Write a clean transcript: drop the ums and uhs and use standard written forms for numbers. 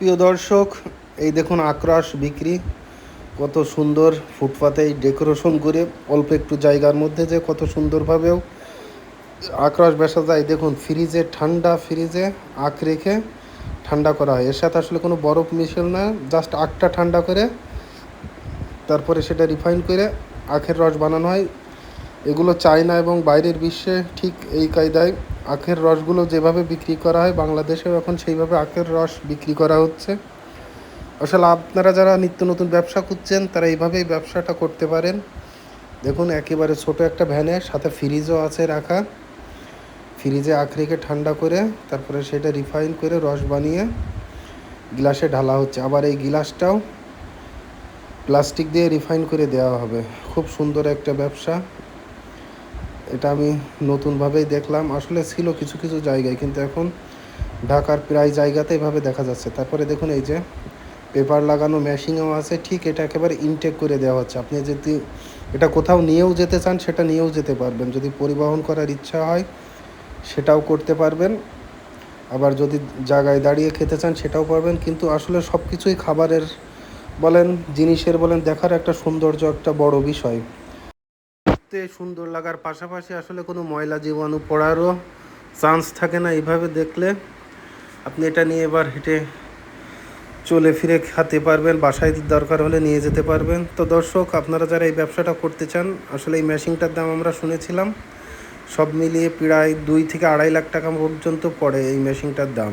প্রিয় দর্শক, এই দেখুন আখরস বিক্রি। কত সুন্দর ফুটপাতে ডেকোরেশন করে অল্প একটু জায়গার মধ্যে যে কত সুন্দরভাবেও আখরস বেচা যায়। দেখুন ফ্রিজে, ঠান্ডা ফ্রিজে আখ রেখে ঠান্ডা করা হয়। এর সাথে আসলে কোনো বরফ মিশেল না, জাস্ট আখটা ঠান্ডা করে তারপরে সেটা রিফাইন করে আখের রস বানানো হয়। এগুলো চায়না এবং বাইরের বিশ্বে ঠিক এই কায়দায় আখের রসগুলো যেভাবে বিক্রি করা হয়, বাংলাদেশেও এখন সেইভাবে আখের রস বিক্রি করা হচ্ছে। আসলে আপনারা যারা নিত্য নতুন ব্যবসা খুঁজছেন তারা এইভাবেই ব্যবসাটা করতে পারেন। দেখুন একেবারে ছোট একটা ভ্যানে, সাথে ফ্রিজও আছে রাখা। ফ্রিজে আখ রেখে ঠান্ডা করে তারপরে সেটা রিফাইন করে রস বানিয়ে গ্লাসে ঢালা হচ্ছে। আবার এই গ্লাসটাও প্লাস্টিক দিয়ে রিফাইন করে দেওয়া হবে। খুব সুন্দর একটা ব্যবসা। এটা আমি নতুনভাবেই দেখলাম। আসলে ছিল কিছু কিছু জায়গায়, কিন্তু এখন ঢাকার প্রায় জায়গাতে এভাবে দেখা যাচ্ছে। তারপরে দেখুন এই যে পেপার লাগানো মেশিনও আছে, ঠিক এটা একেবারে ইনটেক করে দেওয়া হচ্ছে। আপনি যদি এটা কোথাও নিয়েও যেতে চান সেটা নিয়েও যেতে পারবেন, যদি পরিবহন করার ইচ্ছা হয় সেটাও করতে পারবেন। আবার যদি জায়গায় দাঁড়িয়ে খেতে চান সেটাও পারবেন। কিন্তু আসলে সব কিছুই খাবারের বলেন, জিনিসের বলেন, দেখার একটা সৌন্দর্য একটা বড় বিষয়। দেখতে সুন্দর লাগার পাশাপাশি আসলে কোনো ময়লা জীবাণু পড়ারও চান্স থাকে না। এইভাবে দেখলে আপনি এটা নিয়ে এবার হেঁটে চলে ফিরে খেতে পারবেন, বাসায় দরকার হলে নিয়ে যেতে পারবেন। তো দর্শক, আপনারা যারা এই ব্যবসাটা করতে চান, আসলে এই মেশিনটার দাম আমরা শুনেছিলাম সব মিলিয়ে প্রায় 2 থেকে 2.5 লাখ টাকা পর্যন্ত পড়ে এই মেশিনটার দাম।